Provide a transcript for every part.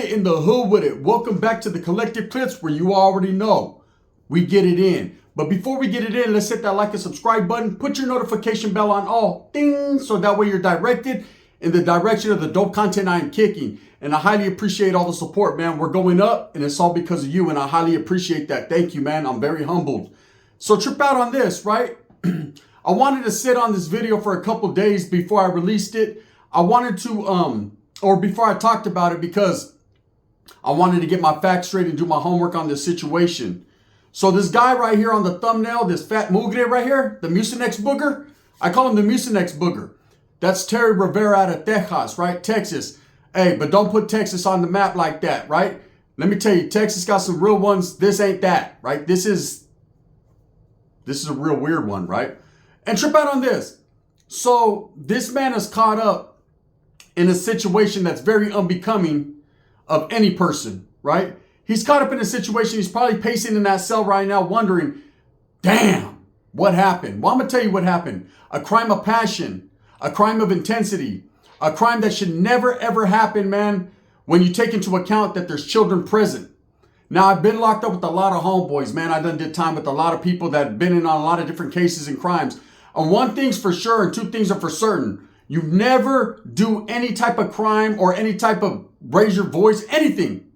get in the hood with it. Welcome back to the Collective Clips where you already know we get it in. But before we get it in, let's hit that like and subscribe button. Put your notification bell on all, ding, so that way you're directed in the direction of the dope content I am kicking. And I highly appreciate all the support, man. We're going up, and it's all because of you, and I highly appreciate that. Thank you, man. I'm very humbled. So trip out on this, right? I wanted to sit on this video for a couple days before I released it. I wanted to, or before I talked about it, because I wanted to get my facts straight and do my homework on this situation. So this guy right here on the thumbnail, this fat mugre right here, the Mucenix Booger, I call him the Mucenix Booger. That's Terry Rivera out of Texas, right? Texas. Hey, but don't put Texas on the map like that, right? Let me tell you, Texas got some real ones. This ain't that, right? This is a real weird one, right? And trip out on this. So this man is caught up in a situation that's very unbecoming of any person, right? He's caught up in a situation. He's probably pacing in that cell right now wondering, damn, what happened? Well, I'm going to tell you what happened. A crime of passion, a crime of intensity, a crime that should never, ever happen, man, when you take into account that there's children present. Now, I've been locked up with a lot of homeboys, man. I done did time with a lot of people that have been in on a lot of different cases and crimes. And one thing's for sure and two things are for certain. You never do any type of crime or any type of raise your voice, anything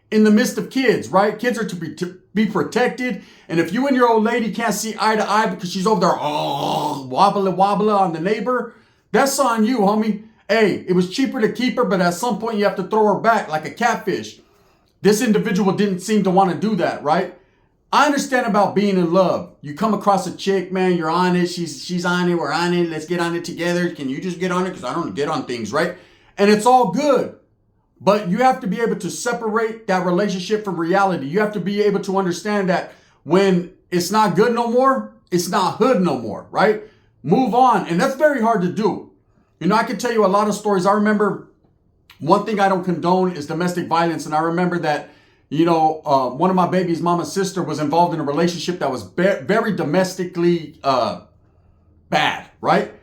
in the midst of kids, right? Kids are to be protected. And if you and your old lady can't see eye to eye because she's over there, wobbly on the neighbor, that's on you, homie. Hey, it was cheaper to keep her, but at some point you have to throw her back like a catfish. This individual didn't seem to want to do that, right? I understand about being in love. You come across a chick, man, you're on it, she's on it, we're on it, let's get on it together. Can you just get on it? Because I don't get on things, right? And it's all good. But you have to be able to separate that relationship from reality. You have to be able to understand that when it's not good no more, it's not hood no more, right? Move on. And that's very hard to do. You know, I can tell you a lot of stories. I remember one thing I don't condone is domestic violence. And I remember that, you know, one of my baby's mama's sister was involved in a relationship that was very domestically bad, right?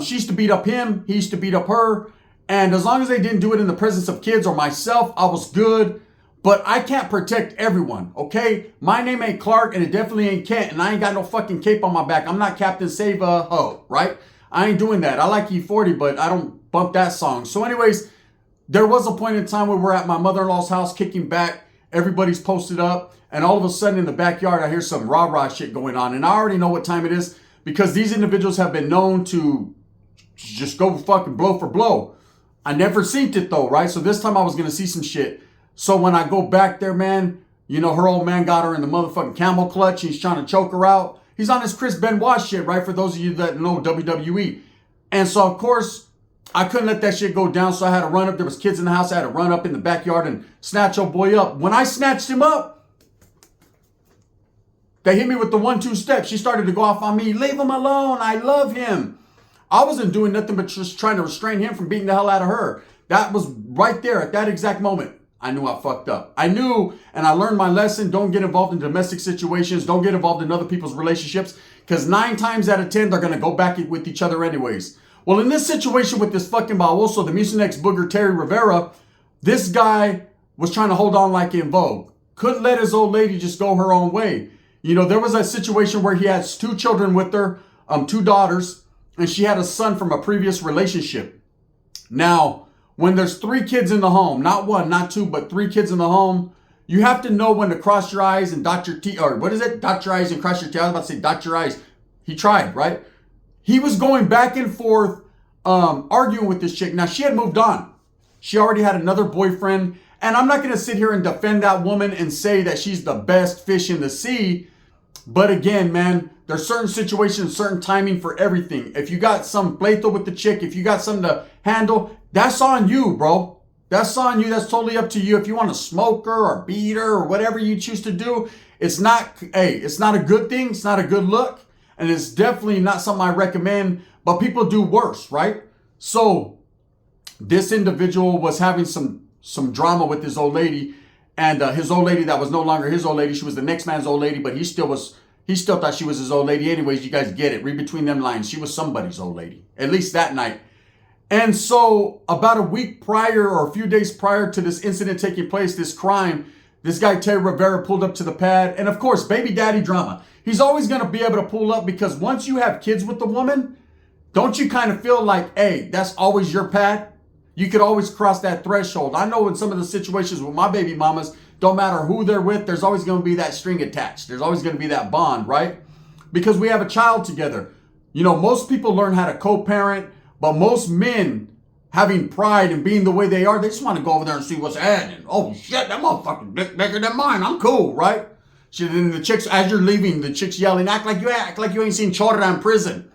She used to beat up him. He used to beat up her. And as long as they didn't do it in the presence of kids or myself, I was good. But I can't protect everyone, okay? My name ain't Clark, and it definitely ain't Kent, and I ain't got no fucking cape on my back. I'm not Captain Save a Ho, right? I ain't doing that. I like E40, but I don't bump that song. So anyways, there was a point in time where we're at my mother-in-law's house kicking back. Everybody's posted up. And all of a sudden in the backyard, I hear some rah-rah shit going on. And I already know what time it is because these individuals have been known to just go fucking blow for blow. I never seen it though, right? So this time I was going to see some shit. So when I go back there, man, you know, her old man got her in the motherfucking camel clutch. He's trying to choke her out. He's on his Chris Benoit shit, right? For those of you that know WWE. And so, of course, I couldn't let that shit go down. So I had to run up. There was kids in the house. I had to run up in the backyard and snatch old boy up. When I snatched him up, they hit me with the 1-2 step. She started to go off on me. Leave him alone. I love him. I wasn't doing nothing but just trying to restrain him from beating the hell out of her. That was right there at that exact moment. I knew I fucked up. I knew, and I learned my lesson. Don't get involved in domestic situations. Don't get involved in other people's relationships. Because 9 times out of 10, they're going to go back with each other anyways. Well, in this situation with this fucking baboso, the Mucenix Booger Terry Rivera, this guy was trying to hold on like in Vogue. Couldn't let his old lady just go her own way. You know, there was a situation where he has 2 children with her, 2 daughters. And she had a son from a previous relationship. Now, when there's 3 kids in the home, not 1, not 2, but 3 kids in the home, you have to know when to cross your eyes and dot your T, or what is it? Dot your eyes and cross your T. I was about to say dot your eyes. He tried, right? He was going back and forth, arguing with this chick. Now, she had moved on. She already had another boyfriend. And I'm not going to sit here and defend that woman and say that she's the best fish in the sea. But again, man, there's certain situations, certain timing for everything. If you got some pleito with the chick, if you got something to handle, that's on you, bro. That's on you. That's totally up to you. If you want to smoke her or beat her or whatever you choose to do, it's not, hey, it's not a good thing. It's not a good look. And it's definitely not something I recommend, but people do worse, right? So this individual was having some drama with his old lady. And his old lady that was no longer his old lady. She was the next man's old lady, but he still thought she was his old lady. Anyways, you guys get it. Read between them lines. She was somebody's old lady. At least that night. And so about a week prior or a few days prior to this incident taking place, this crime, this guy Terry Rivera pulled up to the pad. And of course, baby daddy drama. He's always going to be able to pull up because once you have kids with the woman, don't you kind of feel like, hey, that's always your pad? You could always cross that threshold. I know in some of the situations with my baby mamas, don't matter who they're with, there's always going to be that string attached. There's always going to be that bond, right? Because we have a child together. You know, most people learn how to co-parent, but most men having pride and being the way they are, they just want to go over there and see what's happening. Oh shit, that motherfucker's bigger than mine. I'm cool, right? Shit, and the chicks, as you're leaving, the chicks yelling, act like you ain't seen Chorra in prison.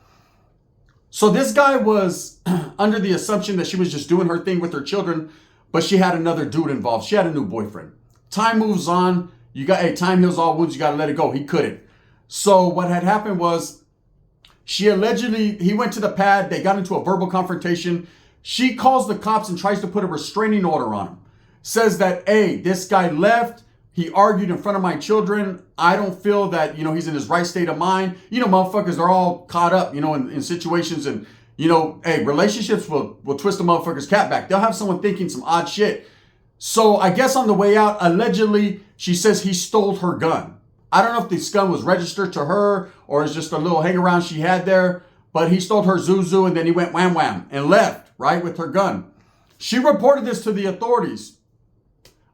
So this guy was under the assumption that she was just doing her thing with her children, but she had another dude involved. She had a new boyfriend. Time moves on. Time heals all wounds. You got to let it go. He couldn't. So what had happened was he went to the pad. They got into a verbal confrontation. She calls the cops and tries to put a restraining order on him. Says that, hey, this guy left. He argued in front of my children. I don't feel that, he's in his right state of mind. Motherfuckers are all caught up, in situations and, hey, relationships will twist a motherfucker's cat back. They'll have someone thinking some odd shit. So I guess on the way out, allegedly, she says he stole her gun. I don't know if this gun was registered to her or it's just a little hang around she had there, but he stole her Zuzu and then he went wham wham and left, right, with her gun. She reported this to the authorities.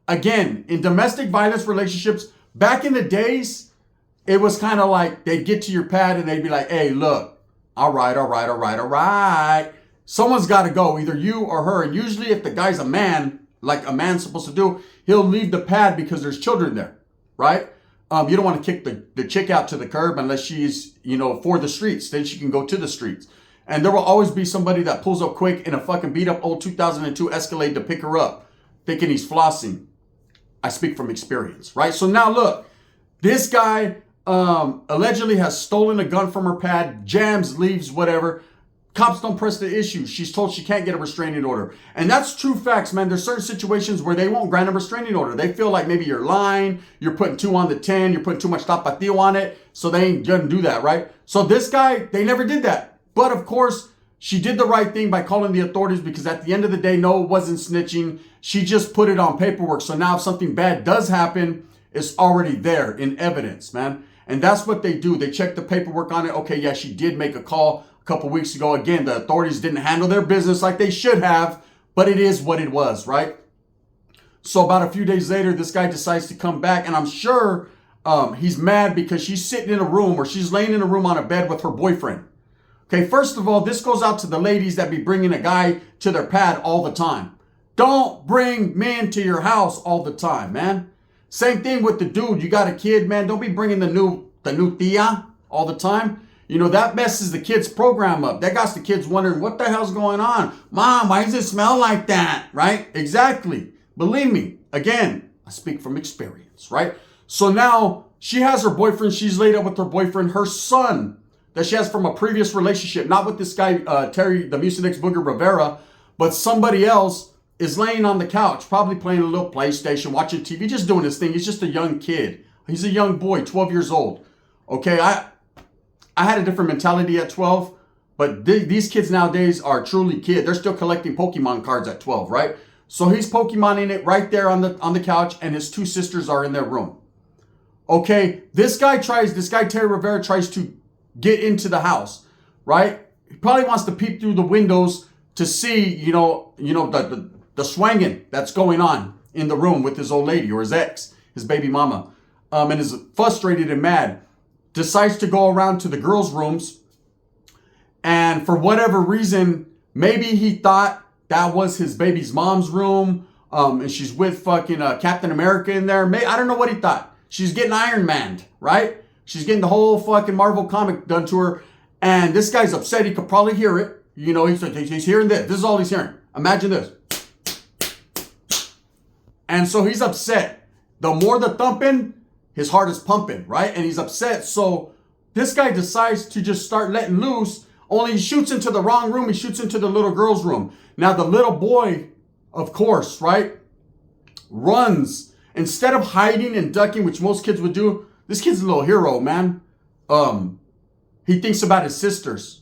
Again, in domestic violence relationships, back in the days, it was kind of like they'd get to your pad and they'd be like, hey, look, all right. Someone's got to go, either you or her. And usually if the guy's a man, like a man's supposed to do, he'll leave the pad because there's children there, right? You don't want to kick the chick out to the curb unless she's, for the streets. Then she can go to the streets. And there will always be somebody that pulls up quick in a fucking beat up old 2002 Escalade to pick her up, thinking he's flossing. I speak from experience, right? So now look, this guy allegedly has stolen a gun from her pad, jams, leaves, whatever. Cops don't press the issue. She's told she can't get a restraining order. And that's true facts, man. There's certain situations where they won't grant a restraining order. They feel like maybe you're lying, you're putting 2 on the 10, you're putting too much tapatio on it, so they ain't gonna do that, right? So this guy, they never did that. But of course, she did the right thing by calling the authorities because at the end of the day, no, it wasn't snitching. She just put it on paperwork. So now if something bad does happen, it's already there in evidence, man. And that's what they do. They check the paperwork on it. Okay, yeah, she did make a call a couple weeks ago. Again, the authorities didn't handle their business like they should have, but it is what it was, right? So about a few days later, this guy decides to come back, and I'm sure he's mad because she's sitting in a room or she's laying in a room on a bed with her boyfriend. Okay, first of all, this goes out to the ladies that be bringing a guy to their pad all the time. Don't bring men to your house all the time, man. Same thing with the dude. You got a kid, man. Don't be bringing the new tia all the time. That messes the kids' program up. That got the kids wondering, what the hell's going on? Mom, why does it smell like that? Right? Exactly. Believe me. Again, I speak from experience, right? So now she has her boyfriend. She's laid up with her boyfriend. Her son that she has from a previous relationship, not with this guy, Terry, the Mucenix Booger Rivera, but somebody else is laying on the couch, probably playing a little PlayStation, watching TV, just doing his thing. He's just a young kid. He's a young boy, 12 years old. Okay, I had a different mentality at 12, but these kids nowadays are truly kids. They're still collecting Pokemon cards at 12, right? So he's Pokemoning it right there on the couch, and his 2 sisters are in their room. Okay, this guy Terry Rivera tries to get into the house, right? He probably wants to peep through the windows to see, the swanging that's going on in the room with his old lady or his ex, his baby mama, and is frustrated and mad. Decides to go around to the girls' rooms, and for whatever reason, maybe he thought that was his baby's mom's room, and she's with fucking Captain America in there. I don't know what he thought. She's getting Iron Man'd, right? She's getting the whole fucking Marvel comic done to her, and this guy's upset. He could probably hear it. He's hearing this. This is all he's hearing. Imagine this. And so he's upset. The more the thumping, his heart is pumping, right? And he's upset. So this guy decides to just start letting loose, only he shoots into the wrong room. He shoots into the little girl's room. Now the little boy, of course, right, runs. Instead of hiding and ducking, which most kids would do, this kid's a little hero, man. He thinks about his sisters,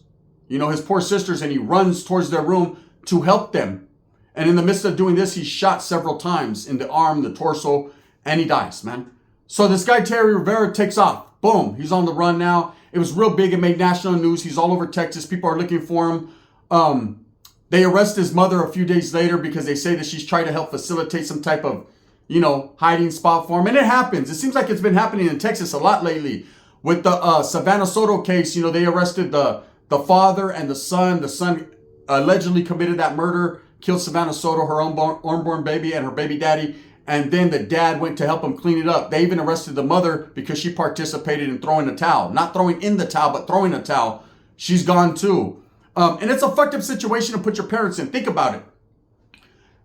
his poor sisters, and he runs towards their room, to help them. And in the midst of doing this, he's shot several times in the arm, the torso, and he dies, man. So this guy, Terry Rivera, takes off. Boom. He's on the run now. It was real big. It made national news. He's all over Texas. People are looking for him. They arrest his mother a few days later because they say that she's trying to help facilitate some type of, hiding spot for him. And it happens. It seems like it's been happening in Texas a lot lately. With the Savannah Soto case, they arrested the father and the son. The son allegedly committed that murder, killed Savannah Soto, her unborn baby, and her baby daddy. And then the dad went to help him clean it up. They even arrested the mother because she participated in throwing a towel. Not throwing in the towel, but throwing a towel. She's gone too. And it's a fucked up situation to put your parents in. Think about it.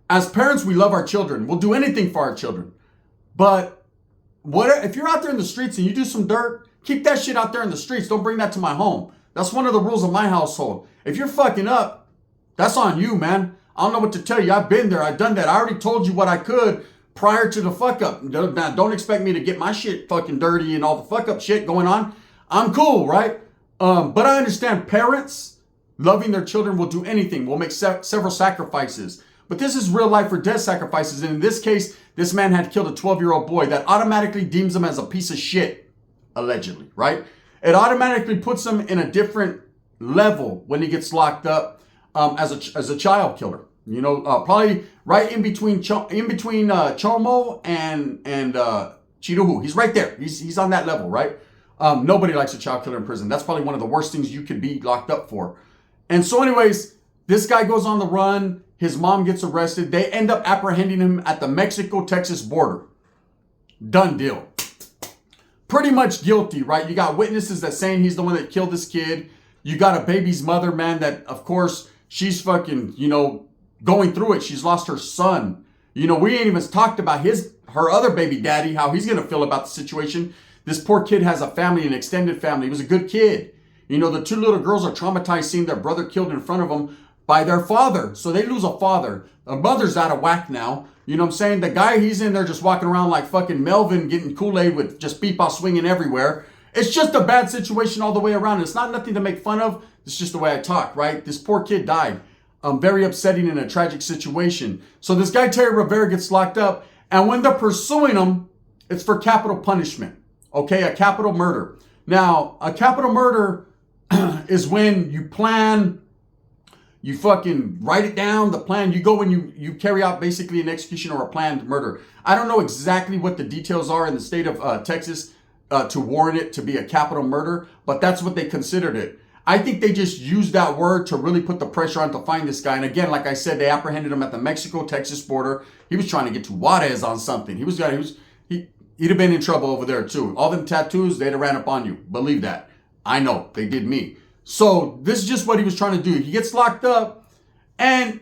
As parents, we love our children. We'll do anything for our children. But if you're out there in the streets and you do some dirt, keep that shit out there in the streets. Don't bring that to my home. That's one of the rules of my household. If you're fucking up, that's on you, man. I don't know what to tell you. I've been there. I've done that. I already told you what I could prior to the fuck up. Now, don't expect me to get my shit fucking dirty and all the fuck up shit going on. I'm cool, right? But I understand parents loving their children will do anything. Will make several sacrifices. But this is real life or death sacrifices. And in this case, this man had killed a 12-year-old boy. That automatically deems him as a piece of shit, allegedly, right? It automatically puts him in a different level when he gets locked up as a child killer. Probably right in between Chomo and Chiruhu. He's right there. He's on that level, right? Nobody likes a child killer in prison. That's probably one of the worst things you could be locked up for. And so anyways, this guy goes on the run. His mom gets arrested. They end up apprehending him at the Mexico-Texas border. Done deal. Pretty much guilty, right? You got witnesses that saying he's the one that killed this kid. You got a baby's mother, man, that, of course, she's fucking, going through it. She's lost her son. We ain't even talked about her other baby daddy, how he's going to feel about the situation. This poor kid has a family, an extended family. He was a good kid. The two little girls are traumatized seeing their brother killed in front of them by their father. So they lose a father. The mother's out of whack now. You know what I'm saying? The guy, he's in there just walking around like fucking Melvin getting Kool-Aid with just beep-off swinging everywhere. It's just a bad situation all the way around. It's not nothing to make fun of. It's just the way I talk, right? This poor kid died. Very upsetting in a tragic situation. So this guy, Terry Rivera, gets locked up. And when they're pursuing him, it's for capital punishment. Okay, a capital murder. Now, a capital murder is when you plan, you fucking write it down, the plan. You go and you carry out basically an execution or a planned murder. I don't know exactly what the details are in the state of Texas to warrant it to be a capital murder, but that's what they considered it. I think they just used that word to really put the pressure on to find this guy. And again, like I said, they apprehended him at the Mexico-Texas border. He was trying to get to Juarez on something. He'd have been in trouble over there too. All them tattoos, they'd have ran up on you. Believe that. I know, they did me. So this is just what he was trying to do. He gets locked up, and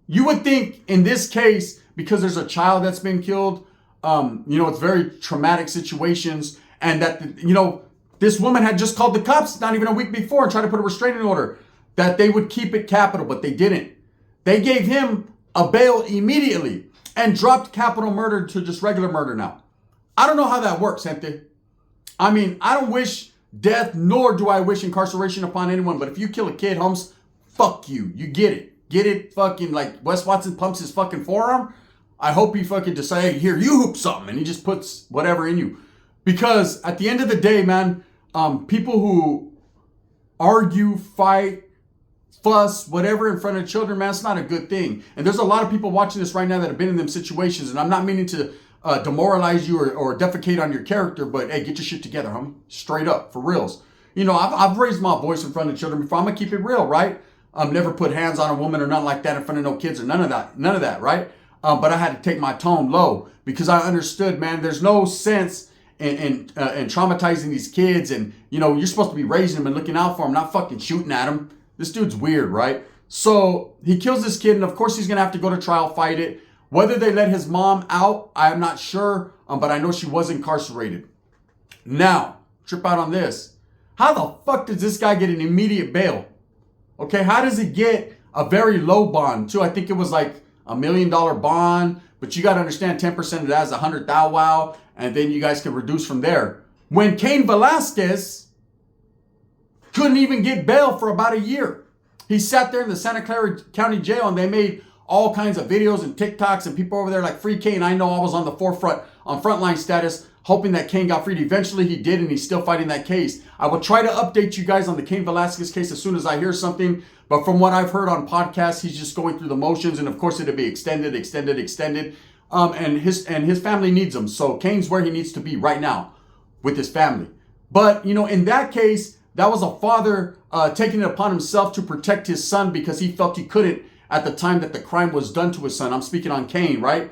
you would think in this case, because there's a child that's been killed, it's very traumatic situations, and that, this woman had just called the cops not even a week before and tried to put a restraining order, that they would keep it capital, but they didn't. They gave him a bail immediately and dropped capital murder to just regular murder now. I don't know how that works, gente. I mean, I don't wish death, nor do I wish incarceration upon anyone, but if you kill a kid, Holmes, fuck you. You get it. Get it fucking like Wes Watson pumps his fucking forearm. I hope he fucking decides, hey, here, you hoop something, and he just puts whatever in you. Because at the end of the day, man, people who argue, fight, fuss, whatever in front of children, man, it's not a good thing. And there's a lot of people watching this right now that have been in them situations, and I'm not meaning to demoralize you or defecate on your character, but hey, get your shit together, homie. Straight up, for reals. I've raised my voice in front of children before. I'm gonna keep it real, right? Never put hands on a woman or nothing like that in front of no kids or none of that, right? But I had to take my tone low because I understood, man, there's no sense in traumatizing these kids, and you're supposed to be raising them and looking out for them, not fucking shooting at them. This dude's weird, right? So he kills this kid, and of course he's gonna have to go to trial, fight it. Whether they let his mom out, I'm not sure, but I know she was incarcerated. Now, trip out on this. How the fuck does this guy get an immediate bail? Okay, how does he get a very low bond too? I think it was like $1 million bond, but you got to understand 10% of that is 100 thou wow, and then you guys can reduce from there. When Cain Velasquez couldn't even get bail for about a year. He sat there in the Santa Clara County Jail, and they made all kinds of videos and TikToks, and people over there like, free Kane. I know I was on the forefront, on frontline status, hoping that Kane got freed. Eventually he did, and he's still fighting that case. I will try to update you guys on the Cain Velasquez case as soon as I hear something. But from what I've heard on podcasts, he's just going through the motions, and of course it'll be extended. And his family needs him. So Kane's where he needs to be right now with his family. But, you know, in that case, that was a father taking it upon himself to protect his son because he felt he couldn't at the time that the crime was done to his son. I'm speaking on Kane, right?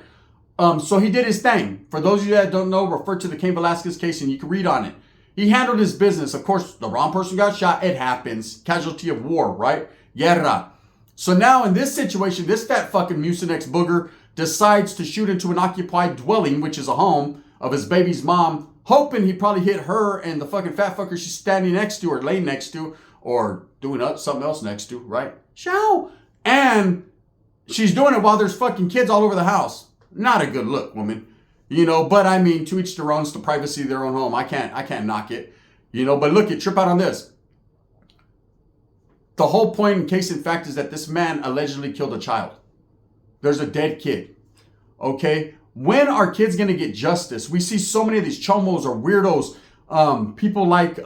So he did his thing. For those of you that don't know, refer to the Cain Velasquez case and you can read on it. He handled his business. Of course, the wrong person got shot. It happens. Casualty of war, right? Guerra. So now in this situation, this fat fucking Mucenix Booger decides to shoot into an occupied dwelling, which is a home of his baby's mom, hoping he probably hit her and the fucking fat fucker she's standing next to or laying next to or doing something else next to, right? Show. And she's doing it while there's fucking kids all over the house. Not a good look, woman. You know, but I mean, to each their own, it's the privacy of their own home. I can't knock it. You know, but look, you trip out on this. The whole point in case in fact is that this man allegedly killed a child. There's a dead kid. Okay? When are kids going to get justice? We see so many of these chomos or weirdos. People like,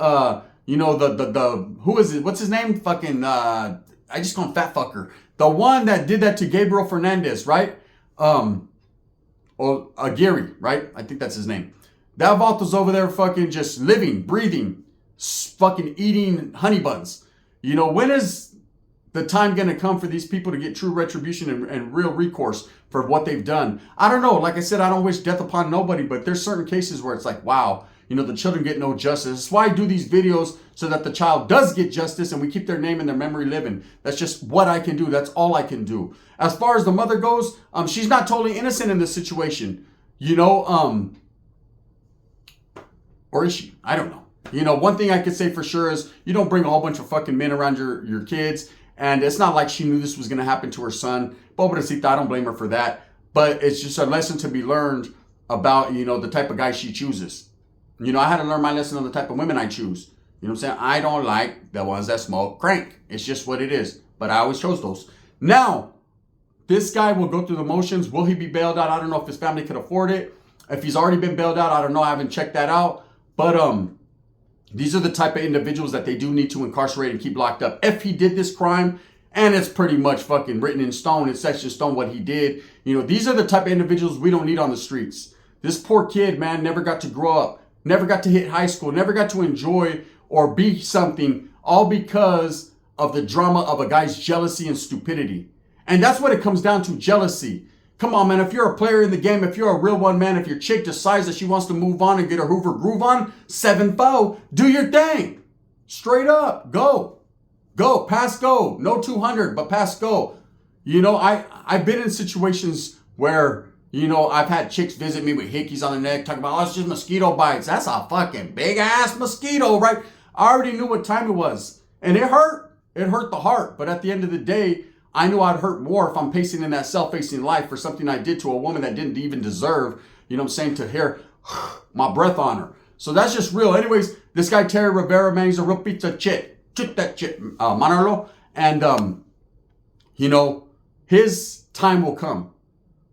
you know, the who is it? What's his name? Fucking, I just call him fat fucker. The one that did that to Gabriel Fernandez, right? Or Aguirre, right? I think that's his name. That Vaulto's over there fucking just living, breathing, fucking eating honey buns. You know, when is the time going to come for these people to get true retribution and real recourse for what they've done? I don't know. Like I said, I don't wish death upon nobody, but there's certain cases where it's like, wow, you know, the children get no justice. That's why I do these videos, so that the child does get justice and we keep their name and their memory living. That's just what I can do. That's all I can do. As far as the mother goes, she's not totally innocent in this situation, you know, or is she? I don't know. You know, one thing I could say for sure is you don't bring a whole bunch of fucking men around your kids. And it's not like she knew this was going to happen to her son. Pobrecita, I don't blame her for that. But it's just a lesson to be learned about, you know, the type of guy she chooses. You know, I had to learn my lesson on the type of women I choose. You know what I'm saying? I don't like the ones that smoke crank. It's just what it is. But I always chose those. Now, this guy will go through the motions. Will he be bailed out? I don't know if his family could afford it. If he's already been bailed out, I don't know. I haven't checked that out. But these are the type of individuals that they do need to incarcerate and keep locked up. If he did this crime, and it's pretty much fucking written in stone, it's etched in stone what he did. You know, these are the type of individuals we don't need on the streets. This poor kid, man, never got to grow up, never got to hit high school, never got to enjoy or be something, all because of the drama of a guy's jealousy and stupidity. And that's what it comes down to, jealousy. Come on, man, if you're a player in the game, if you're a real one, man, if your chick decides that she wants to move on and get her Hoover groove on, 7-4, do your thing. Straight up, go. Go, pass go. No 200, but pass go. You know, I've been in situations where, you know, I've had chicks visit me with hickeys on their neck, talking about, oh, it's just mosquito bites. That's a fucking big-ass mosquito, right? I already knew what time it was. And it hurt. It hurt the heart. But at the end of the day, I knew I'd hurt more if I'm pacing in that self-facing life for something I did to a woman that didn't even deserve, you know what I'm saying, to hear my breath on her. So that's just real. Anyways, this guy, Terry Rivera, man, he's a real pizza chit. Chit that chit, Manolo. And, you know, his time will come.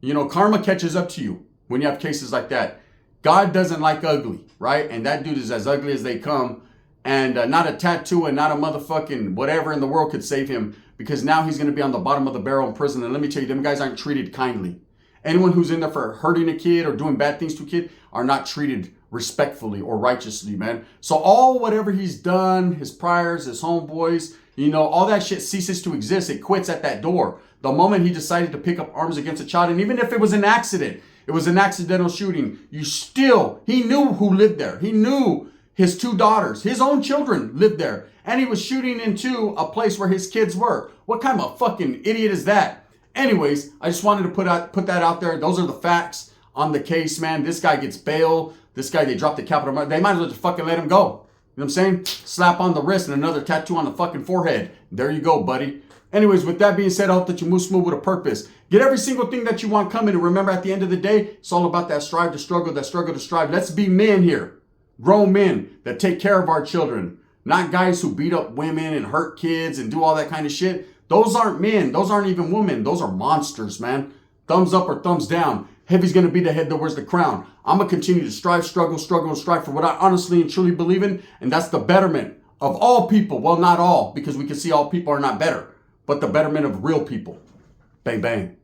You know, karma catches up to you when you have cases like that. God doesn't like ugly, right? And that dude is as ugly as they come. And not a tattoo and not a motherfucking whatever in the world could save him, because now he's going to be on the bottom of the barrel in prison. And let me tell you, them guys aren't treated kindly. Anyone who's in there for hurting a kid or doing bad things to a kid are not treated respectfully or righteously, man. So all whatever he's done, his priors, his homeboys, you know, all that shit ceases to exist. It quits at that door. The moment he decided to pick up arms against a child, and even if it was an accident, it was an accidental shooting, he knew who lived there. He knew his two daughters, his own children lived there. And he was shooting into a place where his kids were. What kind of fucking idiot is that? Anyways, I just wanted to put that out there. Those are the facts on the case, man. This guy gets bail. This guy, they dropped the capital. They might as well just fucking let him go. You know what I'm saying? Slap on the wrist and another tattoo on the fucking forehead. There you go, buddy. Anyways, with that being said, I hope that you move smooth with a purpose. Get every single thing that you want coming. And remember, at the end of the day, it's all about that struggle to strive. Let's be men here. Grown men that take care of our children. not guys who beat up women and hurt kids and do all that kind of shit. Those aren't men. Those aren't even women. Those are monsters, man. Thumbs up or thumbs down. Heavy's going to be the head that wears the crown. I'm going to continue to strive, struggle, and strive for what I honestly and truly believe in, and that's the betterment of all people. Well, not all, because we can see all people are not better, but the betterment of real people. Bang, bang.